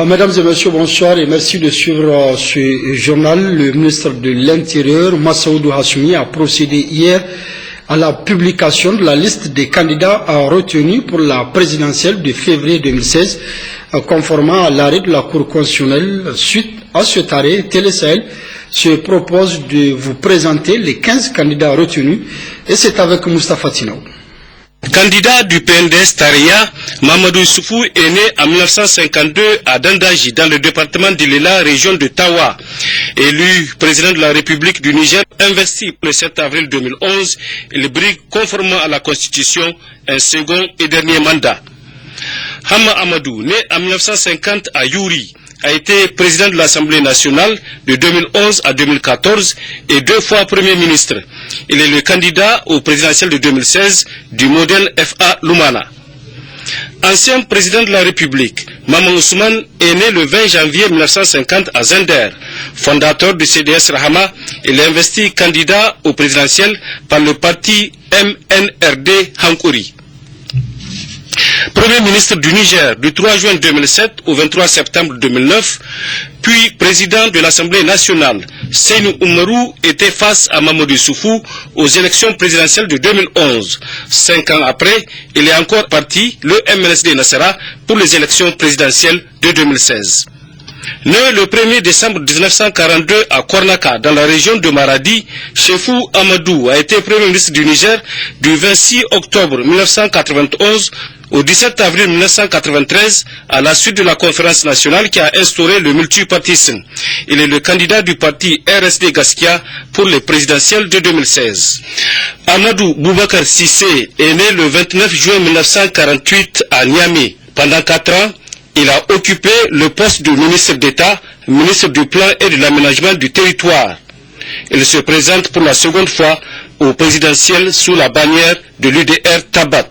Mesdames et messieurs, bonsoir et merci de suivre ce journal. Le ministre de l'Intérieur, Massaoudou Hassoumi, a procédé hier à la publication de la liste des candidats retenus pour la présidentielle de février 2016, conformément à l'arrêt de la Cour constitutionnelle. Suite à cet arrêt, Télé Sahel se propose de vous présenter les 15 candidats retenus, et c'est avec Moustapha Tinaou. Candidat du PNDS Taria, Mamadou Soufou est né en 1952 à Dandaji, dans le département d'Ilela, région de Tawa. Élu président de la République du Niger, investi le 7 avril 2011, il brigue conformément à la Constitution un second et dernier mandat. Hama Amadou, né en 1950 à Youri, a été président de l'Assemblée nationale de 2011 à 2014 et 2 fois Premier ministre. Il est le candidat au présidentiel de 2016 du modèle FA Lumana. Ancien président de la République, Maman Ousmane est né le 20 janvier 1950 à Zender. Fondateur du CDS Rahama, il est investi candidat au présidentiel par le parti MNRD Hankouri. Premier ministre du Niger du 3 juin 2007 au 23 septembre 2009, puis président de l'Assemblée nationale, Seynou Oumarou était face à Mamadou Soufou aux élections présidentielles de 2011. 5 ans après, il est encore parti, le MNSD Nassara, pour les élections présidentielles de 2016. Né le 1er décembre 1942 à Kornaka, dans la région de Maradi, Chefou Amadou a été Premier ministre du Niger du 26 octobre 1991 au 17 avril 1993, à la suite de la conférence nationale qui a instauré le multipartisme. Il est le candidat du parti RSD Gaskia pour les présidentielles de 2016. Amadou Boubacar Sissé est né le 29 juin 1948 à Niamey. Pendant 4 ans, il a occupé le poste de ministre d'État, ministre du Plan et de l'Aménagement du territoire. Il se présente pour la seconde fois au présidentiel sous la bannière de l'UDR Tabat.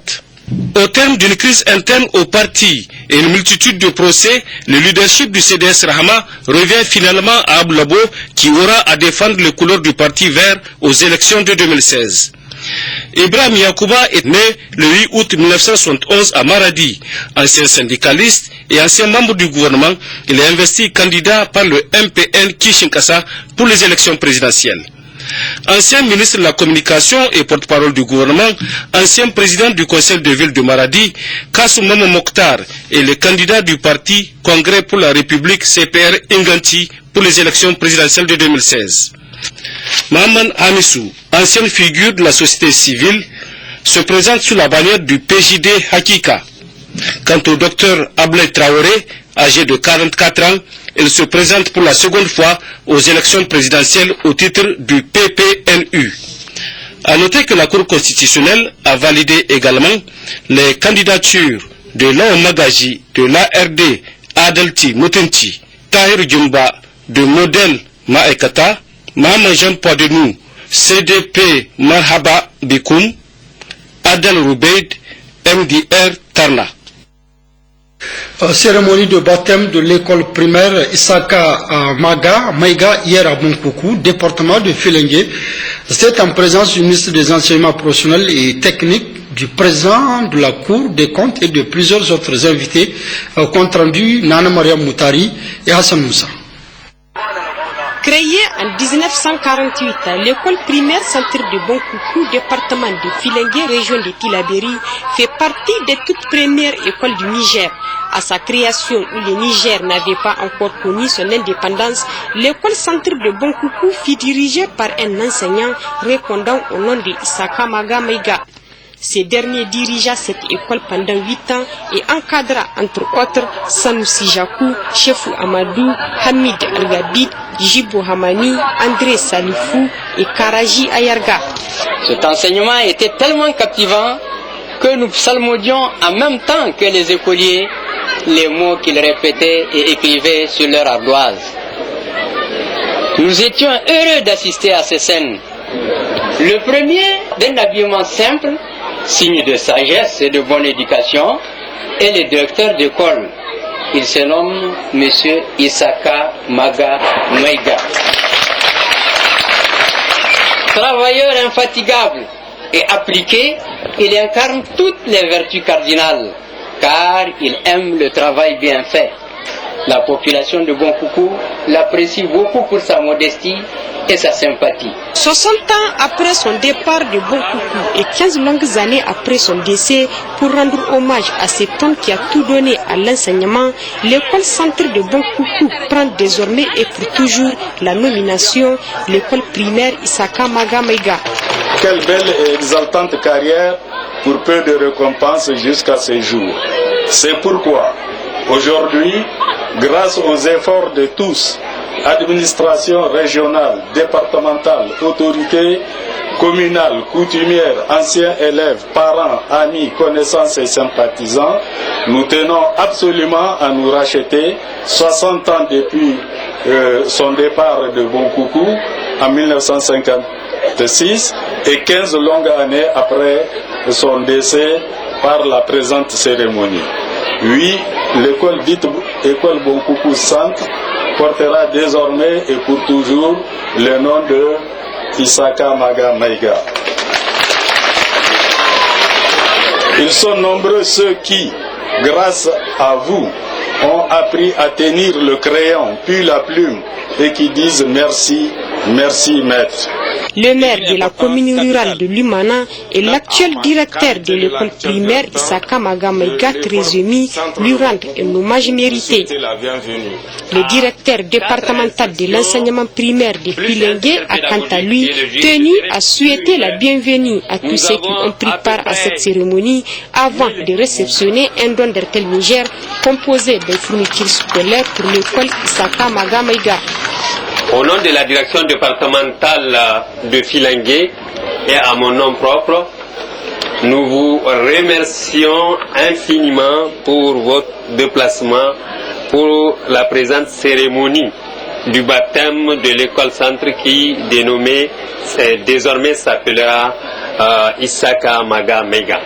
Au terme d'une crise interne au parti et une multitude de procès, le leadership du CDS Rahama revient finalement à Ablabo, qui aura à défendre les couleurs du parti vert aux élections de 2016. Ibrahim Yakouba est né le 8 août 1971 à Maradi. Ancien syndicaliste et ancien membre du gouvernement, il est investi candidat par le MPN Kishinkasa pour les élections présidentielles. Ancien ministre de la Communication et porte-parole du gouvernement, ancien président du conseil de ville de Maradi, Kassou Mama Mokhtar est le candidat du parti Congrès pour la République CPR Inganti pour les élections présidentielles de 2016. Maman Hamissou, ancienne figure de la société civile, se présente sous la bannière du PJD Hakika. Quant au docteur Ablay Traoré, âgé de 44 ans, il se présente pour la seconde fois aux élections présidentielles au titre du PPNU. A noter que la Cour constitutionnelle a validé également les candidatures de Laon Magaji, de l'ARD, Adelti Moutinti, Tahir Djumba, de Modèle Maekata, Mahaman Jean Poidenou, CDP Marhaba Bikoum, Adel Roubeid, MDR Tarna. Cérémonie de baptême de l'école primaire Isaka Maïga hier à Bonkoukou, département de Filengue. C'est en présence du ministre des Enseignements professionnels et techniques, du président de la Cour des comptes et de plusieurs autres invités, compte rendu Nana Maria Moutari et Hassan Moussa. Créée en 1948, l'école primaire centre de Bonkoukou, département de Filengue, région de Tilaberi, fait partie des toutes premières écoles du Niger. À sa création, où le Niger n'avait pas encore connu son indépendance, l'école centre de Bonkoukou fut dirigée par un enseignant répondant au nom de Isaka Maga. Ce dernier dirigea cette école pendant 8 ans et encadra entre autres Sanoussi Jakou, Chefou Amadou, Hamid Al-Gabid, Jibo Hamani, André Salifou et Karaji Ayarga. Cet enseignement était tellement captivant que nous psalmodions en même temps que les écoliers les mots qu'ils répétaient et écrivaient sur leur ardoise. Nous étions heureux d'assister à ces scènes. Le premier, d'un habillement simple, signe de sagesse et de bonne éducation, est le directeur d'école. Il se nomme M. Isaka Maga Maïga. Travailleur infatigable et appliqué, il incarne toutes les vertus cardinales, car il aime le travail bien fait. La population de Bonkoukou l'apprécie beaucoup pour sa modestie et sa sympathie. 60 ans après son départ de Bonkoukou et 15 longues années après son décès, pour rendre hommage à cet homme qui a tout donné à l'enseignement, l'école centre de Bonkoukou prend désormais et pour toujours la nomination l'école primaire Isaka Maga Maiga. Quelle belle et exaltante carrière pour peu de récompenses jusqu'à ce jour. C'est pourquoi, aujourd'hui, grâce aux efforts de tous, administration régionale, départementale, autorités communales, coutumières, anciens élèves, parents, amis, connaissances et sympathisants, nous tenons absolument à nous racheter 60 ans depuis son départ de Bonkoukou en 1956 et 15 longues années après son décès par la présente cérémonie. Oui, l'école dite École Bonkoukou Centre portera désormais et pour toujours le nom de Isaka Maga Maiga. Ils sont nombreux ceux qui, grâce à vous, ont appris à tenir le crayon puis la plume et qui disent merci, merci maître. Le maire de la commune rurale de Lumana et l'actuel directeur de l'école primaire Isaka Maga Maiga Trésemi lui rendent un hommage mérité. Le directeur départemental de l'enseignement primaire de Filengue a quant à lui tenu à souhaiter la bienvenue à tous ceux qui ont pris part à cette cérémonie avant de réceptionner un don d'Ertel Niger composé de fournitures scolaires pour l'école Isaka Maga Maiga. Au nom de la direction départementale de Filengue et à mon nom propre, nous vous remercions infiniment pour votre déplacement pour la présente cérémonie du baptême de l'école centre qui désormais s'appellera Isaka Maga Maiga.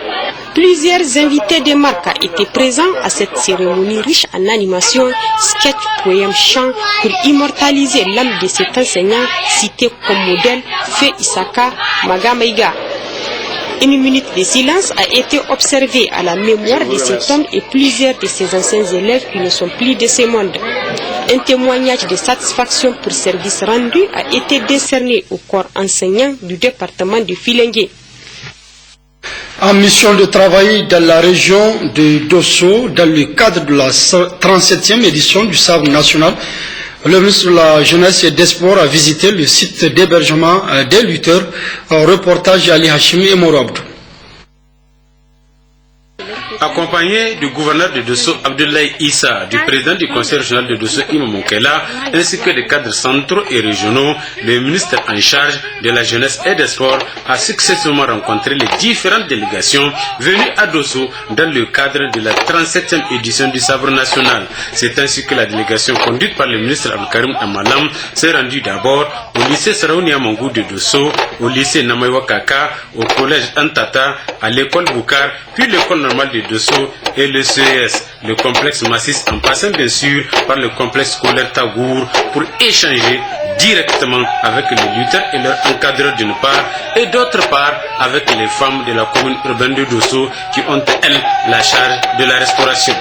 Plusieurs invités de marque étaient présents à cette cérémonie riche en animation, sketch, poèmes, chants pour immortaliser l'âme de cet enseignant cité comme modèle Feu Isaka Maga Maiga. Une minute de silence a été observée à la mémoire de cet homme et plusieurs de ses anciens élèves qui ne sont plus de ce monde. Un témoignage de satisfaction pour service rendu a été décerné au corps enseignant du département de Filengue. En mission de travail dans la région de Dosso, dans le cadre de la 37e édition du Sabre national, le ministre de la Jeunesse et des Sports a visité le site d'hébergement des lutteurs. Reportage Ali Hachimi et Morabdou. Accompagné du gouverneur de Dosso, Abdoulaye Issa, du président du conseil régional de Dosso, Imam Moukela, ainsi que des cadres centraux et régionaux, le ministre en charge de la jeunesse et des sports a successivement rencontré les différentes délégations venues à Dosso dans le cadre de la 37e édition du Sabre national. C'est ainsi que la délégation conduite par le ministre Abdelkarim Amalam s'est rendue d'abord au lycée Saraounia Mangou de Dosso, au lycée Namaïwa Kaka, au collège Antata, à l'école Boukar, puis l'école normale de Dosso et le CES, le complexe Massis, en passant bien sûr par le complexe scolaire Tagour pour échanger directement avec les lutteurs et leurs encadreurs d'une part et d'autre part avec les femmes de la commune urbaine de Dosso qui ont elles la charge de la restauration.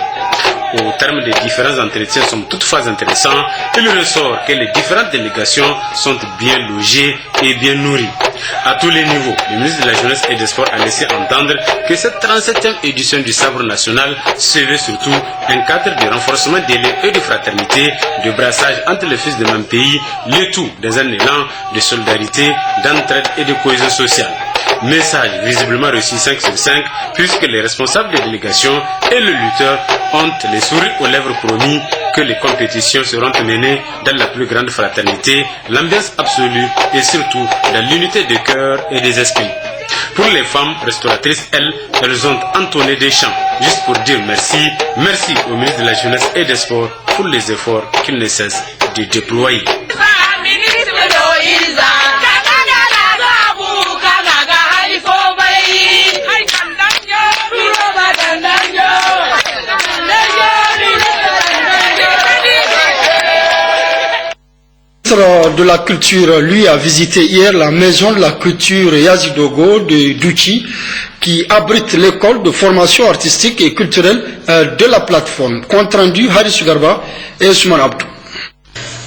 Au terme des différents entretiens sont toutefois intéressants, il ressort que les différentes délégations sont bien logées et bien nourries. À tous les niveaux, le ministre de la Jeunesse et des Sports a laissé entendre que cette 37e édition du Sabre national serait surtout un cadre de renforcement des liens et de fraternité, de brassage entre les fils de même pays, le tout dans un élan de solidarité, d'entraide et de cohésion sociale. Message visiblement reçu 5 sur 5 puisque les responsables des délégations et le lutteur ont les sourires aux lèvres promis que les compétitions seront menées dans la plus grande fraternité, l'ambiance absolue et surtout dans l'unité des cœurs et des esprits. Pour les femmes restauratrices, elles ont entonné des chants juste pour dire merci, merci au ministre de la Jeunesse et des Sports pour les efforts qu'il ne cesse de déployer. De la culture, lui, a visité hier la maison de la culture Yazidogo de Douchi, qui abrite l'école de formation artistique et culturelle de la plateforme. Compte rendu Haris Garba et Ousmane Abdou.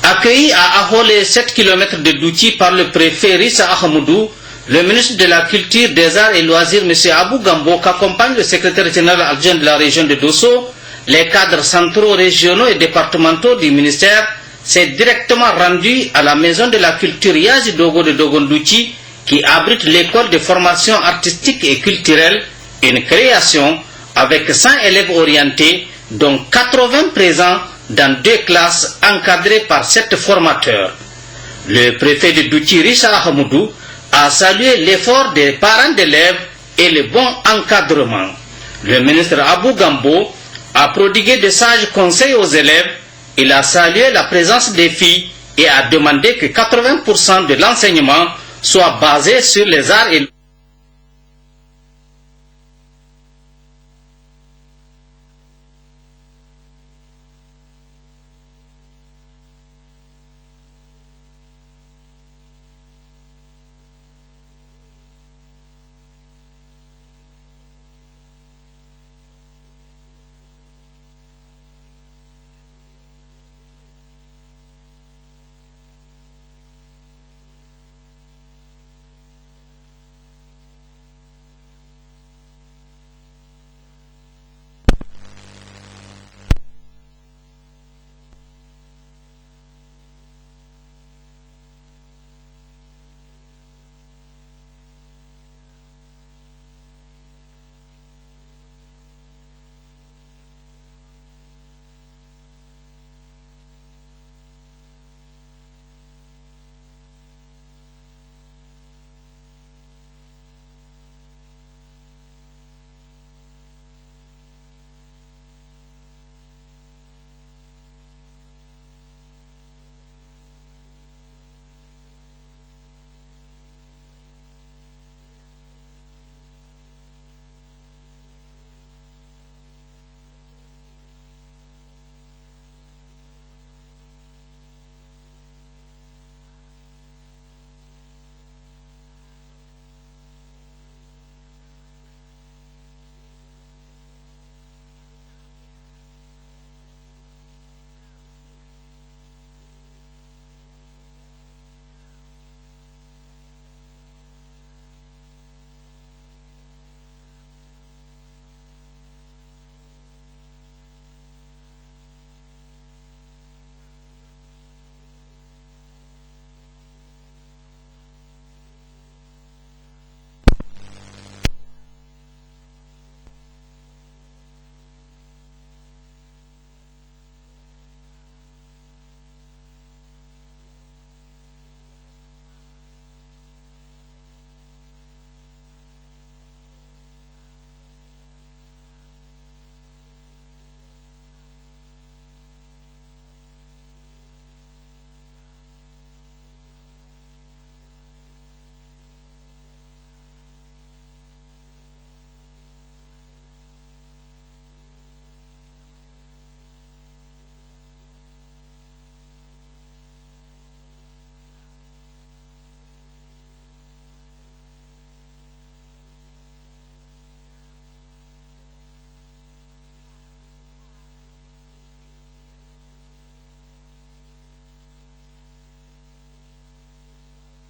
Accueilli à Ahole, 7 km de Douti par le préfet Rissa Ahmoudou, le ministre de la Culture, des Arts et Loisirs, M. Abou Gambo, qu'accompagne le secrétaire général adjoint de la région de Dosso, les cadres centraux, régionaux et départementaux du ministère, s'est directement rendu à la maison de la culture Yazi Dogo de Dogondouti, qui abrite l'école de formation artistique et culturelle, une création avec 100 élèves orientés, dont 80 présents dans 2 classes encadrées par 7 formateurs. Le préfet de Douti, Rissa Ahmoudou, a salué l'effort des parents d'élèves et le bon encadrement. Le ministre Abou Gambo a prodigué de sages conseils aux élèves. Il a salué la présence des filles et a demandé que 80% de l'enseignement soit basé sur les arts et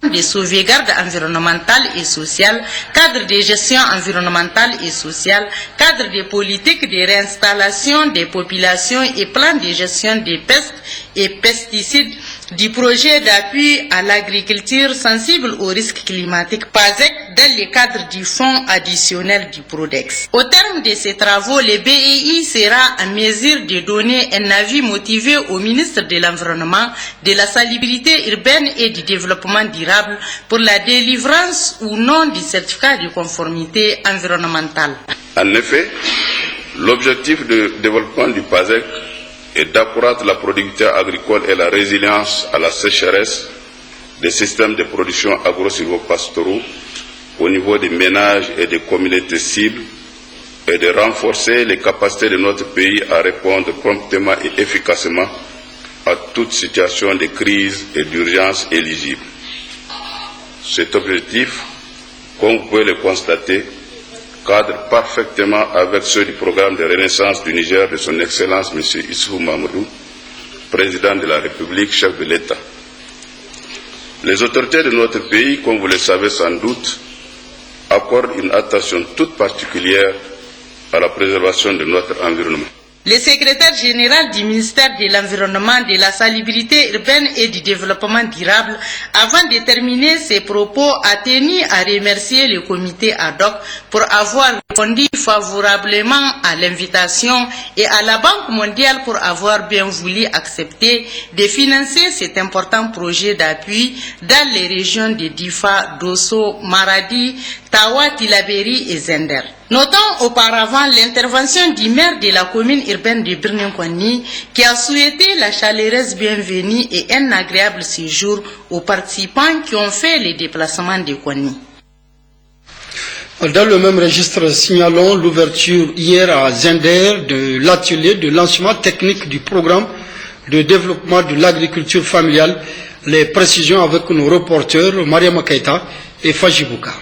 de sauvegarde environnementale et sociale, cadre de gestion environnementale et sociale, cadre de politique de réinstallation des populations et plan de gestion des pestes et pesticides du projet d'appui à l'agriculture sensible aux risques climatiques PASEC dans le cadre du fonds additionnel du PRODEX. Au terme de ces travaux, le BEI sera en mesure de donner un avis motivé au ministre de l'Environnement, de la Salubrité urbaine et du Développement durable pour la délivrance ou non du certificat de conformité environnementale. En effet, l'objectif de développement du PASEC est d'accroître la productivité agricole et la résilience à la sécheresse des systèmes de production agro-silvopastoraux au niveau des ménages et des communautés cibles et de renforcer les capacités de notre pays à répondre promptement et efficacement à toute situation de crise et d'urgence éligible. Cet objectif, comme vous pouvez le constater, cadrent parfaitement avec ceux du programme de renaissance du Niger de son Excellence M. Issoufou Mahamadou, président de la République, chef de l'État. Les autorités de notre pays, comme vous le savez sans doute, accordent une attention toute particulière à la préservation de notre environnement. Le secrétaire général du ministère de l'Environnement, de la Salubrité urbaine et du Développement durable, avant de terminer ses propos, a tenu à remercier le comité ad hoc pour avoir répondu favorablement à l'invitation et à la Banque mondiale pour avoir bien voulu accepter de financer cet important projet d'appui dans les régions de Difa, Dosso, Maradi, Tawa, Tillabéri et Zender. Notons auparavant l'intervention du maire de la commune urbaine de Birninkwani qui a souhaité la chaleureuse bienvenue et un agréable séjour aux participants qui ont fait les déplacements de Kwani. Dans le même registre, signalons l'ouverture hier à Zender de l'atelier de lancement technique du programme de développement de l'agriculture familiale. Les précisions avec nos reporters Mariama Keita et Fajibouka.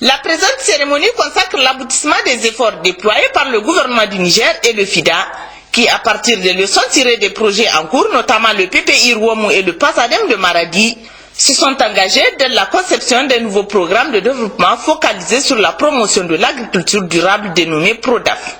La présente cérémonie consacre l'aboutissement des efforts déployés par le gouvernement du Niger et le FIDA, qui, à partir des leçons tirées des projets en cours, notamment le PPI Ruomu et le PASADEM de Maradi, se sont engagés dans la conception d'un nouveau programme de développement focalisé sur la promotion de l'agriculture durable dénommé PRODAF.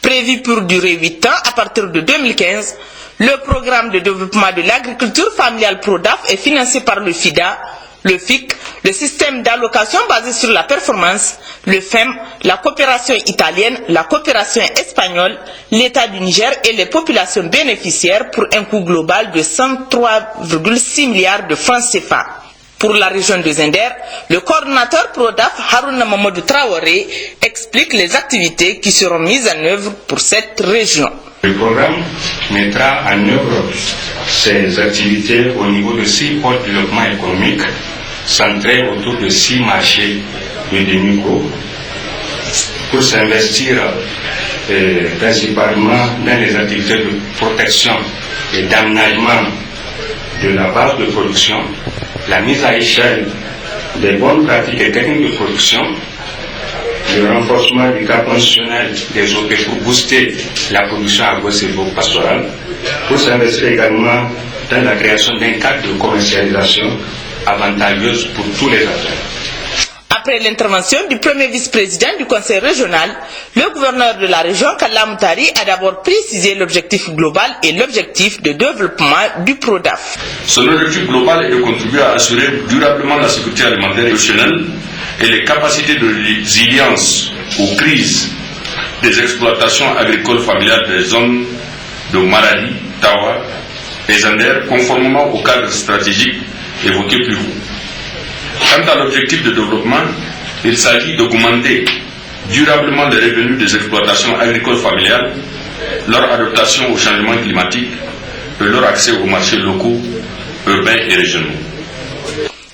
Prévu pour durer 8 ans à partir de 2015, le programme de développement de l'agriculture familiale PRODAF est financé par le FIDA, le FIC, le système d'allocation basé sur la performance, le FEM, la coopération italienne, la coopération espagnole, l'État du Niger et les populations bénéficiaires pour un coût global de 103,6 milliards de francs CFA. Pour la région de Zender, le coordinateur PRODAF Harouna Mamadou Traoré explique les activités qui seront mises en œuvre pour cette région. Le programme mettra en œuvre ces activités au niveau de 6 pôles de développement économique centrés autour de 6 marchés de demi-gros pour s'investir principalement dans les activités de protection et d'aménagement de la base de production, la mise à échelle des bonnes pratiques et techniques de production, le renforcement du cadre constitutionnel des OP pour booster la production agro-silvopastorale, pour s'investir également dans la création d'un cadre de commercialisation avantageuse pour tous les acteurs. Après l'intervention du premier vice-président du conseil régional, le gouverneur de la région, Kalla Moutari, a d'abord précisé l'objectif global et l'objectif de développement du PRODAF. Son objectif global est de contribuer à assurer durablement la sécurité alimentaire régionale et les capacités de résilience aux crises des exploitations agricoles familiales des zones de Maradi, Tawa et Zender, conformément au cadre stratégique évoqué plus haut. Quant à l'objectif de développement, il s'agit d'augmenter durablement les revenus des exploitations agricoles familiales, leur adaptation au changement climatique et leur accès aux marchés locaux, urbains et régionaux.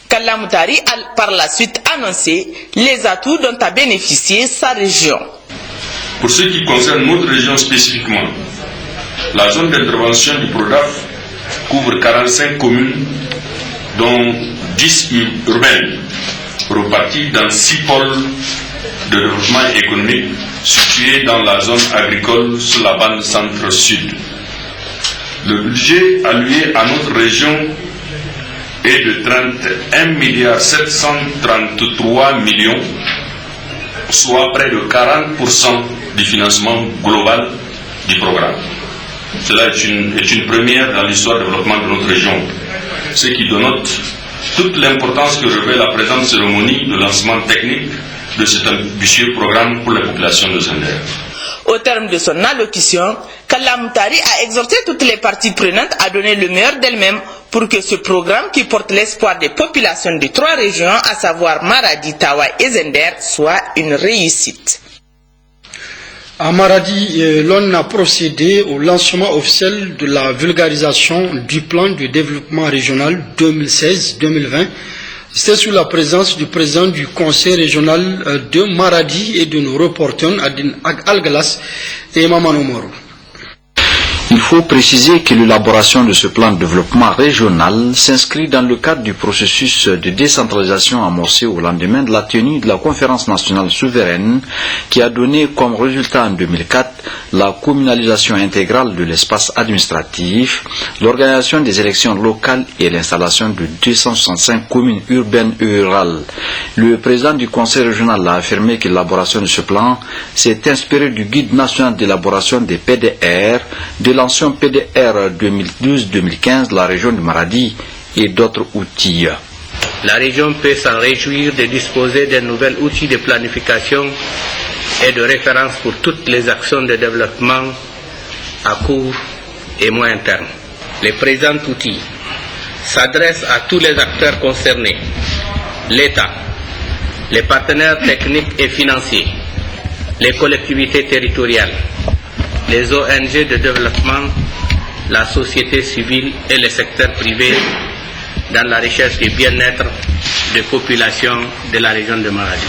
Kalla Moutari a par la suite annoncé les atouts dont a bénéficié sa région. Pour ce qui concerne notre région spécifiquement, la zone d'intervention du PRODAF couvre 45 communes, dont 10 urbaines, reparties dans 6 pôles de développement économique situés dans la zone agricole sur la bande centre-sud. Le budget alloué à notre région est de 31 733 millions, soit près de 40% du financement global du programme. Cela est une première dans l'histoire du développement de notre région, ce qui dénote toute l'importance que revêt la présente cérémonie de lancement technique de cet ambitieux programme pour la population de Zender. Au terme de son allocution, Kalla Moutari a exhorté toutes les parties prenantes à donner le meilleur d'elles-mêmes pour que ce programme qui porte l'espoir des populations de 3 régions, à savoir Maradi, Tawa et Zender, soit une réussite. À Maradi, l'on a procédé au lancement officiel de la vulgarisation du plan de développement régional 2016-2020. C'était sous la présence du président du conseil régional de Maradi et de nos reporters Adin Algalas et Maman Omoro. Il faut préciser que l'élaboration de ce plan de développement régional s'inscrit dans le cadre du processus de décentralisation amorcé au lendemain de la tenue de la conférence nationale souveraine qui a donné comme résultat en 2004 la communalisation intégrale de l'espace administratif, l'organisation des élections locales et l'installation de 265 communes urbaines et rurales. Le président du conseil régional a affirmé que l'élaboration de ce plan s'est inspirée du guide national d'élaboration des PDR, de l'ancien PDR 2012-2015 de la région du Maradi et d'autres outils. La région peut s'en réjouir de disposer d'un nouvel outil de planification et de référence pour toutes les actions de développement à court et moyen terme. Le présent outil s'adresse à tous les acteurs concernés, l'État, les partenaires techniques et financiers, les collectivités territoriales, les ONG de développement, la société civile et le secteur privé dans la recherche du bien-être des populations de la région de Maradi.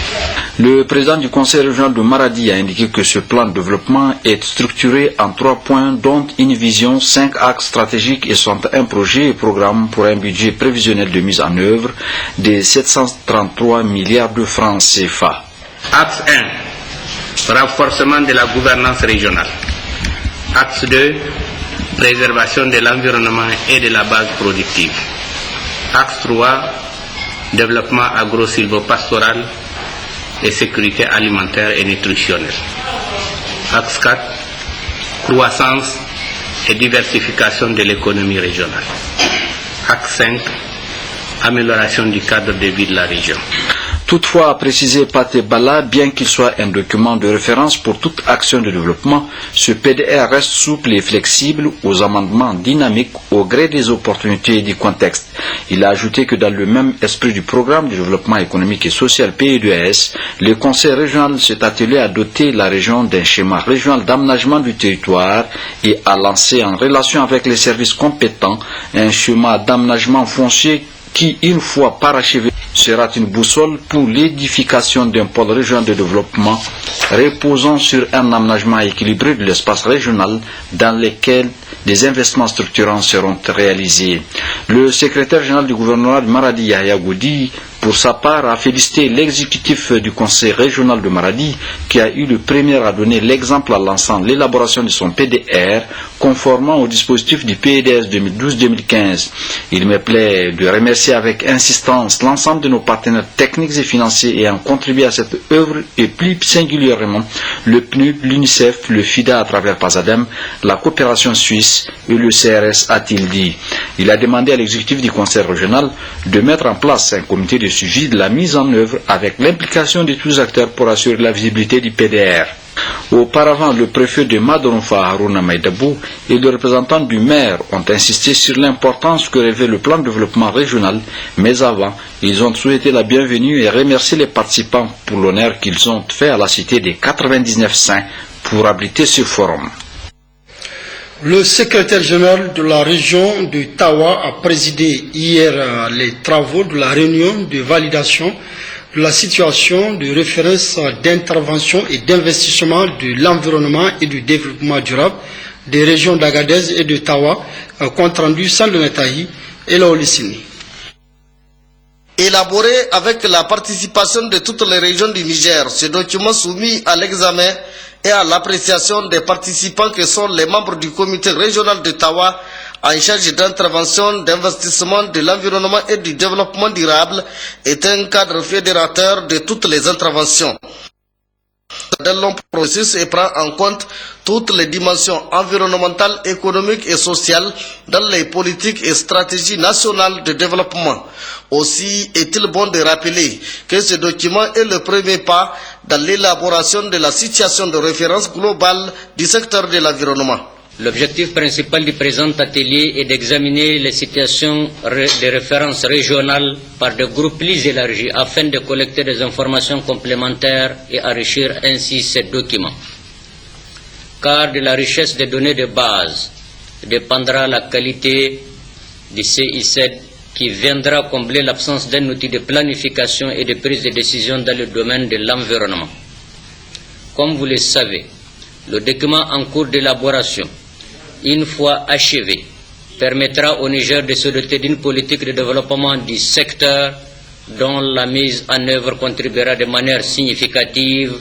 Le président du conseil régional de Maradi a indiqué que ce plan de développement est structuré en 3 points, dont une vision, 5 axes stratégiques et 61 projets et programmes pour un budget prévisionnel de mise en œuvre de 733 milliards de francs CFA. Axe 1, renforcement de la gouvernance régionale. Axe 2, préservation de l'environnement et de la base productive. Axe 3, développement agro-silvopastoral et sécurité alimentaire et nutritionnelle. Axe 4, croissance et diversification de l'économie régionale. Axe 5, amélioration du cadre de vie de la région. Toutefois, a précisé Paté Bala, bien qu'il soit un document de référence pour toute action de développement, ce PDR reste souple et flexible aux amendements dynamiques au gré des opportunités et du contexte. Il a ajouté que dans le même esprit du programme de développement économique et social PE2S, le conseil régional s'est attelé à doter la région d'un schéma régional d'aménagement du territoire et à lancer en relation avec les services compétents un schéma d'aménagement foncier qui, une fois parachevé, sera une boussole pour l'édification d'un pôle régional de développement reposant sur un aménagement équilibré de l'espace régional dans lequel des investissements structurants seront réalisés. Le secrétaire général du gouvernement de Maradi, Yahya Goudi, pour sa part, a félicité l'exécutif du conseil régional de Maradi qui a eu le premier à donner l'exemple en lançant l'élaboration de son PDR conformant au dispositif du PDS 2012-2015. Il me plaît de remercier avec insistance l'ensemble de nos partenaires techniques et financiers ayant contribué à cette œuvre et plus singulièrement le PNUD, l'UNICEF, le FIDA à travers PASADEM, la coopération suisse et le CRS, a-t-il dit. Il a demandé à l'exécutif du conseil régional de mettre en place un comité de suivi de la mise en œuvre avec l'implication de tous les acteurs pour assurer la visibilité du PDR. Auparavant, le préfet de Madoronfa, Haruna Maïdabou, et le représentant du maire ont insisté sur l'importance que revêt le plan de développement régional, mais avant, ils ont souhaité la bienvenue et remercié les participants pour l'honneur qu'ils ont fait à la cité des 99 saints pour abriter ce forum. Le secrétaire général de la région de Tawa a présidé hier les travaux de la réunion de validation de la situation de référence d'intervention et d'investissement de l'environnement et du développement durable des régions d'Agadez et de Tawa, compte rendu Sandonetahi et Laolissini. Élaboré avec la participation de toutes les régions du Niger, ce document soumis à l'examen et à l'appréciation des participants que sont les membres du comité régional de Tawa en charge d'intervention, d'investissement, de l'environnement et du développement durable est un cadre fédérateur de toutes les interventions. D'un long processus et prend en compte toutes les dimensions environnementales, économiques et sociales dans les politiques et stratégies nationales de développement. Aussi est-il bon de rappeler que ce document est le premier pas dans l'élaboration de la situation de référence globale du secteur de l'environnement. L'objectif principal du présent atelier est d'examiner les situations de référence régionales par des groupes plus élargis afin de collecter des informations complémentaires et enrichir ainsi ces documents. Car de la richesse des données de base dépendra la qualité du CICED qui viendra combler l'absence d'un outil de planification et de prise de décision dans le domaine de l'environnement. Comme vous le savez, le document en cours d'élaboration une fois achevée, permettra au Niger de se doter d'une politique de développement du secteur dont la mise en œuvre contribuera de manière significative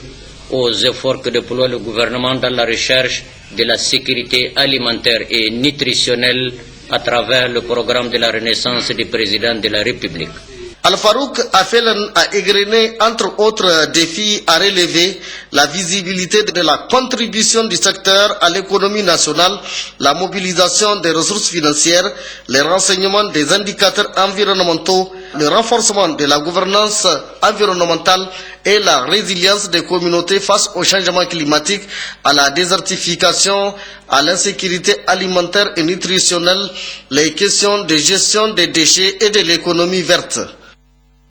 aux efforts que déploie le gouvernement dans la recherche de la sécurité alimentaire et nutritionnelle à travers le programme de la Renaissance du président de la République. Al-Farouk Afelen a égrené, entre autres défis à relever, la visibilité de la contribution du secteur à l'économie nationale, la mobilisation des ressources financières, les renseignements des indicateurs environnementaux, le renforcement de la gouvernance environnementale et la résilience des communautés face au changement climatique, à la désertification, à l'insécurité alimentaire et nutritionnelle, les questions de gestion des déchets et de l'économie verte.